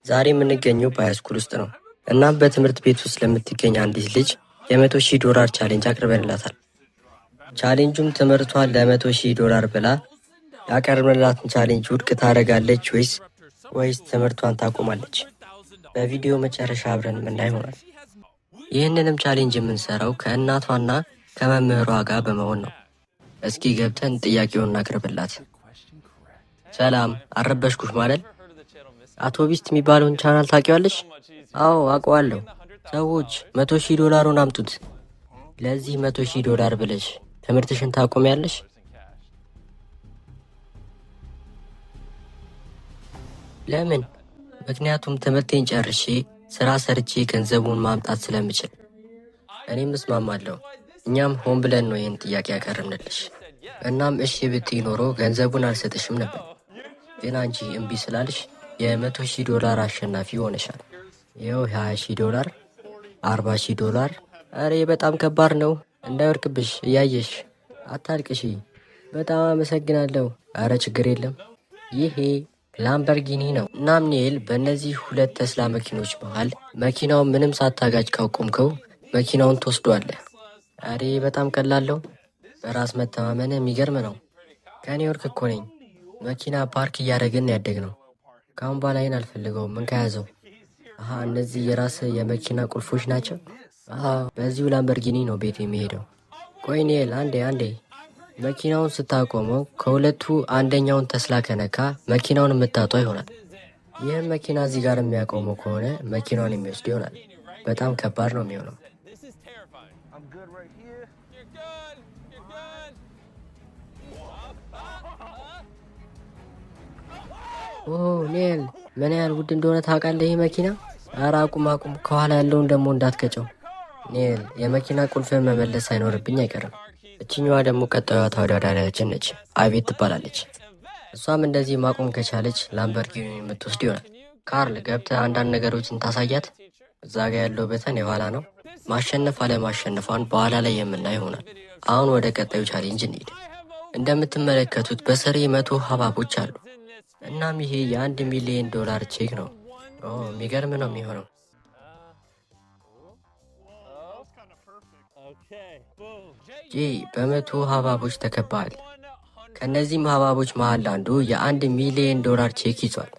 ዛሬ የምንገኘው በሃይስኩል ውስጥ ነው። እናም በትምህርት ቤት ውስጥ ለምትገኝ አንዲት ልጅ $100,000 ቻሌንጅ አቅርበንላታል። ቻሌንጁም ትምህርቷን $100,000 ብላ ያቀርብንላትን ቻሌንጅ ውድቅ ታደርጋለች ወይስ ትምህርቷን ታቆማለች? በቪዲዮ መጨረሻ አብረን የምናይ ይሆናል። ይህንንም ቻሌንጅ የምንሰራው ከእናቷና ከመምህሯ ጋር በመሆን ነው። እስኪ ገብተን ጥያቄውን እናቅርብላት። ሰላም፣ አረበሽኩሽ ማለት አቶ ቢስት የሚባለውን ቻናል ታውቂዋለሽ? አዎ አውቀዋለሁ። ሰዎች $100,000 አምጡት። ለዚህ $100,000 ብለሽ ትምህርትሽን ታቆሚያለሽ? ለምን? ምክንያቱም ትምህርቴን ጨርሼ ስራ ሰርቼ ገንዘቡን ማምጣት ስለምችል። እኔም እስማማለሁ። እኛም ሆን ብለን ነው ይህን ጥያቄ ያቀርብንልሽ። እናም እሺ ብትይ ኖሮ ገንዘቡን አልሰጥሽም ነበር። ግን አንቺ እምቢ ስላልሽ $100,000 አሸናፊ ሆነሻል። ይኸው $20,000፣ $40,000። አሬ በጣም ከባድ ነው። እንዳይወርቅብሽ እያየሽ አታልቅሺ። በጣም አመሰግናለሁ። አረ ችግር የለም። ይሄ ላምበርጊኒ ነው። እናም ኒኤል በእነዚህ ሁለት ተስላ መኪኖች መሃል መኪናውን ምንም ሳታጋጭ ካቆምከው መኪናውን ትወስዷለህ። አሬ በጣም ቀላለው። በራስ መተማመን የሚገርም ነው። ከኒውዮርክ እኮ ነኝ። መኪና ፓርክ እያደረግን ያደግ ነው። ካሁን በኋላ ይህን አልፈልገውም። ምን ከያዘው? እነዚህ የራስ የመኪና ቁልፎች ናቸው። በዚሁ ላምበርጊኒ ነው ቤት የሚሄደው። ቆይ ኒኤል፣ አንዴ መኪናውን ስታቆመው ከሁለቱ አንደኛውን ተስላ ከነካ መኪናውን የምታጧ ይሆናል። ይህም መኪና እዚህ ጋር የሚያቆመው ከሆነ መኪናውን የሚወስድ ይሆናል። በጣም ከባድ ነው የሚሆነው። ኒኤል፣ ምን ያህል ውድ እንደሆነ ታውቃለህ? ይህ መኪና። ኧረ አቁም። ከኋላ ያለውን ደግሞ እንዳትከጨው። ኒኤል፣ የመኪና ቁልፍን መመለስ ሳይኖርብኝ አይቀርም። እችኛዋ ደግሞ ቀጣዩዋ ተወዳዳሪያችን ነች። አቤት ትባላለች። እሷም እንደዚህ ማቆም ከቻለች ላምበርጊኒ የምትወስድ ይሆናል። ካርል፣ ገብተህ አንዳንድ ነገሮችን ታሳያት። እዛ ጋ ያለው በተን የኋላ ነው። ማሸነፍ አለማሸነፏን በኋላ ላይ የምናይ ይሆናል። አሁን ወደ ቀጣዩ ቻሌንጅ እንሂድ። እንደምትመለከቱት በስሬ 100 ሀባቦች አሉ። እናም ይሄ $1,000,000 ቼክ ነው። የሚገርም ነው የሚሆነው። በ100 ሀባቦች ተከባል። ከእነዚህም ሀባቦች መሃል አንዱ $1,000,000 ቼክ ይዟል።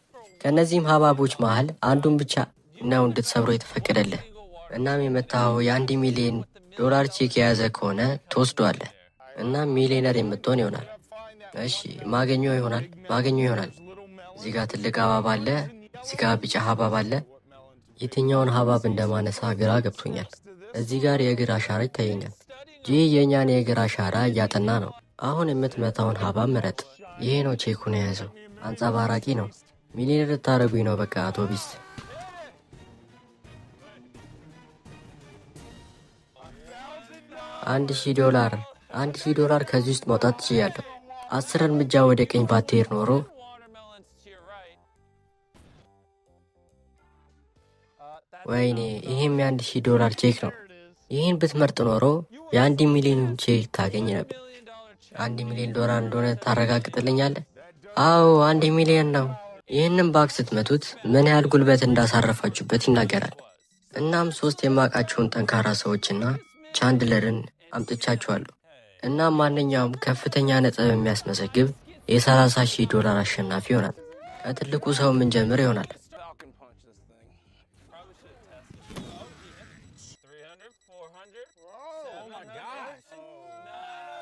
ከእነዚህም ሀባቦች መሃል አንዱን ብቻ ነው እንድትሰብሮ የተፈቀደልህ። እናም የመታኸው $1,000,000 ቼክ የያዘ ከሆነ ትወስዷለህ። እናም ሚሊዮነር የምትሆን ይሆናል። እሺ፣ ማገኘው ይሆናል። እዚህ ጋር ትልቅ ሀባብ አለ፣ እዚህ ጋር ቢጫ ሀባብ አለ። የትኛውን ሀባብ እንደማነሳ ግራ ገብቶኛል። እዚህ ጋር የእግር አሻራ ይታየኛል። የእኛን የእግር አሻራ እያጠና ነው። አሁን የምትመታውን ሀባብ ምረጥ። ይሄ ነው ቼኩን የያዘው። አንጸባራቂ ነው። ሚሊዮነር ልታደርጉኝ ነው በቃ አቶ ቢስት። $1,000 ከዚህ ውስጥ ማውጣት ትችያለሁ። 10 እርምጃ ወደ ቀኝ ባትሄድ ኖሮ ወይኔ፣ ይህም $1,000 ቼክ ነው። ይህን ብትመርጥ ኖሮ $1,000,000 ቼክ ታገኝ ነበር። $1,000,000 እንደሆነ ታረጋግጥልኛለህ? አዎ $1,000,000 ነው። ይህንም ባክ ስትመቱት ምን ያህል ጉልበት እንዳሳረፋችሁበት ይናገራል። እናም 3 የማውቃቸውን ጠንካራ ሰዎችና ቻንድለርን አምጥቻችኋለሁ። እናም ማንኛውም ከፍተኛ ነጥብ የሚያስመዘግብ $30,000 አሸናፊ ይሆናል። ከትልቁ ሰው የምንጀምር ይሆናል።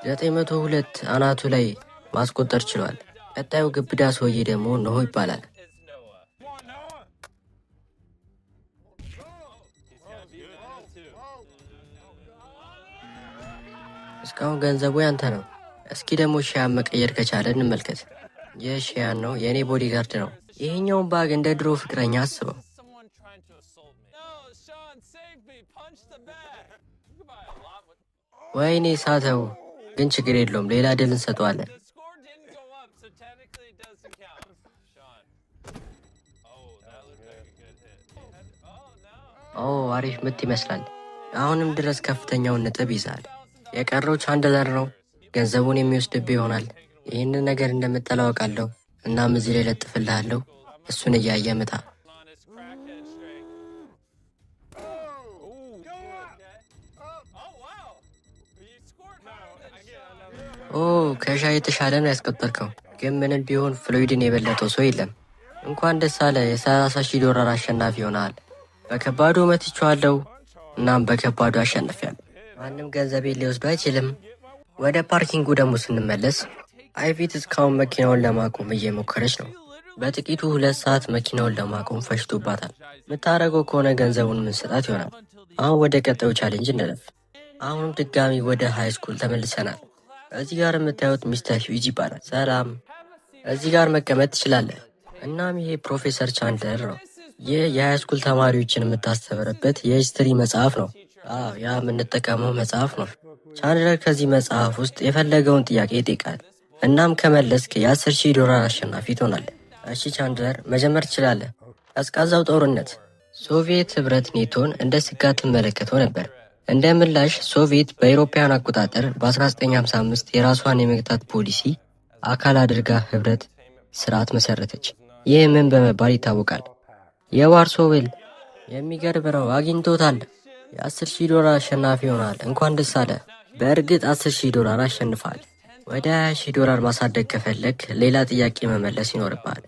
902 አናቱ ላይ ማስቆጠር ችሏል። ቀጣዩ ግብዳ ሰውዬ ደግሞ ኖህ ይባላል። እስካሁን ገንዘቡ ያንተ ነው። እስኪ ደግሞ ሺያን መቀየር ከቻለ እንመልከት። ይህ ሺያን ነው፣ የእኔ ቦዲጋርድ ነው። ይሄኛውን ባግ እንደ ድሮ ፍቅረኛ አስበው። ወይኔ ሳተው፣ ግን ችግር የለውም፣ ሌላ ድል እንሰጠዋለን። አሪፍ ምት ይመስላል። አሁንም ድረስ ከፍተኛውን ነጥብ ይዛል። የቀረው ቻንድለር ነው። ገንዘቡን የሚወስድብህ ይሆናል። ይህንን ነገር እንደምጠላው አውቃለሁ። እናም እዚህ ላይ ለጥፍልሃለሁ። እሱን እያየ ምታ። ኦ ከሻይ የተሻለ ነው ያስቆጠርከው። ግን ምንም ቢሆን ፍሎይድን የበለጠው ሰው የለም። እንኳን ደስ አለ፣ የ30,000 አሸናፊ ሆነሃል። በከባዱ መትቼዋለሁ፣ እናም በከባዱ አሸንፊያለሁ። ማንም ገንዘቤን ሊወስዱ አይችልም። ወደ ፓርኪንጉ ደግሞ ስንመለስ አይቪት እስካሁን መኪናውን ለማቆም እየሞከረች ነው። በጥቂቱ 2 ሰዓት መኪናውን ለማቆም ፈጅቶባታል። የምታደርገው ከሆነ ገንዘቡን ምንስጣት ይሆናል። አሁን ወደ ቀጣዩ ቻሌንጅ እንለፍ። አሁንም ድጋሚ ወደ ሃይ ስኩል ተመልሰናል። እዚህ ጋር የምታዩት ሚስተር ሂውጅ ይባላል። ሰላም፣ እዚህ ጋር መቀመጥ ትችላለህ። እናም ይሄ ፕሮፌሰር ቻንድለር ነው። ይህ የሃይ ስኩል ተማሪዎችን የምታስተምርበት የሂስትሪ መጽሐፍ ነው። ያ የምንጠቀመው መጽሐፍ ነው። ቻንድለር ከዚህ መጽሐፍ ውስጥ የፈለገውን ጥያቄ ይጠይቃል። እናም ከመለስክ የ10,000 አሸናፊ ትሆናለህ። እሺ ቻንድለር፣ መጀመር ትችላለህ። ቀዝቃዛው ጦርነት ሶቪየት ህብረት ኔቶን እንደ ስጋት ትመለከተው ነበር። እንደ ምላሽ ሶቪየት በአውሮፓውያን አቆጣጠር በ1955 የራሷን የመግታት ፖሊሲ አካል አድርጋ ህብረት ስርዓት መሰረተች። ይህ ምን በመባል ይታወቃል? የዋርሶ ውል። የሚገርም ነው፣ አግኝቶታል። የ10,000 አሸናፊ ይሆናል። እንኳን ደስ አለ። በእርግጥ 10,000 አሸንፋል። ወደ 20,000 ማሳደግ ከፈለግ ሌላ ጥያቄ መመለስ ይኖርብሃል።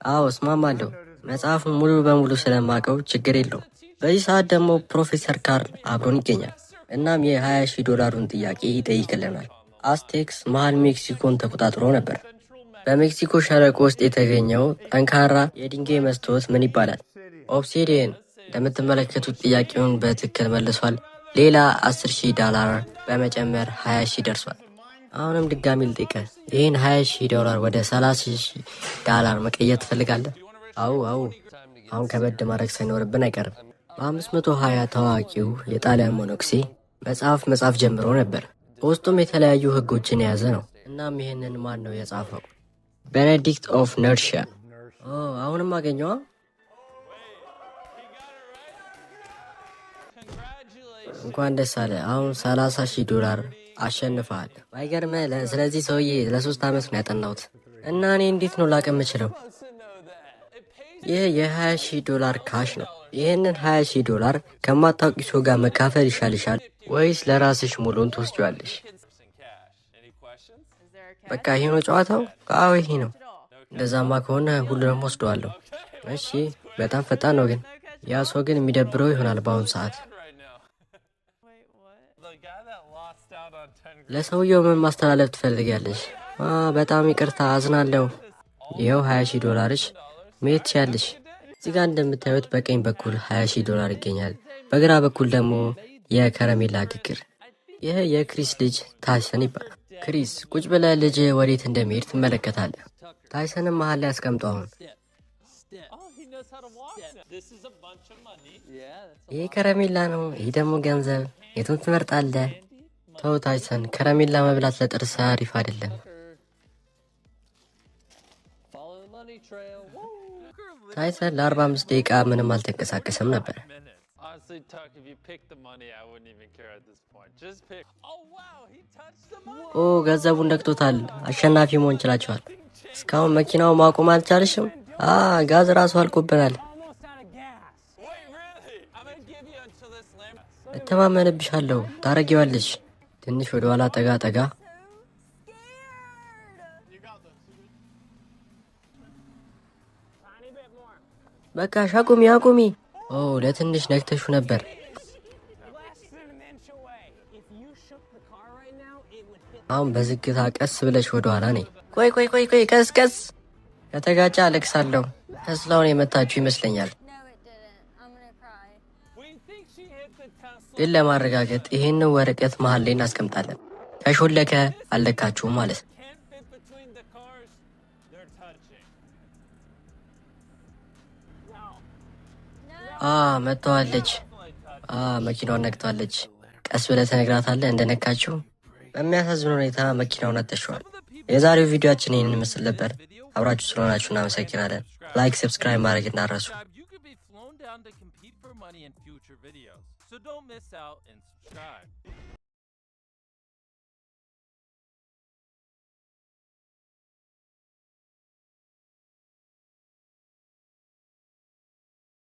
አዎ እስማማለሁ። መጽሐፉን ሙሉ በሙሉ ስለማቀው ችግር የለው። በዚህ ሰዓት ደግሞ ፕሮፌሰር ካርል አብሮን ይገኛል። እናም የ20,000 ጥያቄ ይጠይቅልናል። አስቴክስ መሃል ሜክሲኮን ተቆጣጥሮ ነበር። በሜክሲኮ ሸለቆ ውስጥ የተገኘው ጠንካራ የድንጋይ መስታወት ምን ይባላል? ኦብሲዲየን። እንደምትመለከቱት ጥያቄውን በትክክል መልሷል። ሌላ $10,000 በመጨመር 20,000 ደርሷል። አሁንም ድጋሚ ልጠይቅህ፣ ይህን $20,000 ወደ $30,000 መቀየር ትፈልጋለህ? አዎ። አሁን ከበድ ማድረግ ሳይኖርብን አይቀርም። በ520 ታዋቂው የጣሊያን ሞኖክሴ መጽሐፍ ጀምሮ ነበር። በውስጡም የተለያዩ ህጎችን የያዘ ነው። እናም ይህንን ማን ነው የጻፈው? ቤኔዲክት ኦፍ ነርሺያ። አሁንም አገኘዋ። እንኳን ደስ አለ። አሁን $30,000 አሸንፈሃል። ባይገርምህ ስለዚህ ሰውዬ ለ3 ዓመት ነው ያጠናሁት እና እኔ እንዴት ነው ላቅ የምችለው? ይህ የ$20,000 ካሽ ነው። ይህንን $20,000 ከማታውቂ ሰው ጋር መካፈል ይሻልሻል ወይስ ለራስሽ ሙሉን ትወስጂዋለሽ? በቃ ይሄ ነው ጨዋታው? አዎ ይሄ ነው። እንደዛማ ከሆነ ሁሉንም ወስደዋለሁ። እሺ፣ በጣም ፈጣን ነው ግን ያ ሰው ግን የሚደብረው ይሆናል በአሁኑ ሰዓት። ለሰውየው ምን ማስተላለፍ ትፈልጊያለሽ? በጣም ይቅርታ፣ አዝናለሁ። ይኸው $20,000 መሄድ ትችያለሽ። እዚህ ጋር እንደምታዩት በቀኝ በኩል $20,000 ይገኛል። በግራ በኩል ደግሞ የከረሜላ ግግር። ይህ የክሪስ ልጅ ታይሰን ይባላል። ክሪስ ቁጭ ብለህ ልጅ ወዴት እንደሚሄድ ትመለከታለህ። ታይሰንም መሀል ላይ አስቀምጠው። አሁን ይህ ከረሜላ ነው፣ ይህ ደግሞ ገንዘብ። የቱን ትመርጣለህ? ተው ታይሰን፣ ከረሜላ መብላት ለጥርስ አሪፍ አይደለም። ታይሰን ለ45 ደቂቃ ምንም አልተንቀሳቀሰም ነበር። ገንዘቡን ነክቶታል። አሸናፊ መሆን ችላችኋል። እስካሁን መኪናው ማቆም አልቻልሽም። ጋዝ ራሱ አልቆብናል። እተማመንብሻለሁ፣ ታረጊዋለሽ። ትንሽ ወደ ኋላ ጠጋ። በቃ አቁሚ። ለትንሽ ነክተሹ ነበር። አሁን በዝግታ ቀስ ብለሽ ወደ ኋላ ነይ። ቆይ፣ ቀስ። ከተጋጫ አለቅሳለሁ። ተስላውን የመታችሁ ይመስለኛል። ግን ለማረጋገጥ ይሄንን ወረቀት መሀል ላይ እናስቀምጣለን። ከሾለከ አልለካችሁም ማለት ነው። መጥተዋለች። መኪናውን ነክተዋለች። ቀስ ብለህ ትነግራታለህ እንደነካችሁ። በሚያሳዝን ሁኔታ መኪናውን አጥተሽዋል። የዛሬው ቪዲዮአችን ይህንን ምስል ነበር። አብራችሁ ስለሆናችሁ እናመሰግናለን። ላይክ፣ ሰብስክራይብ ማድረግ እንዳትረሱ። So don't miss out and subscribe.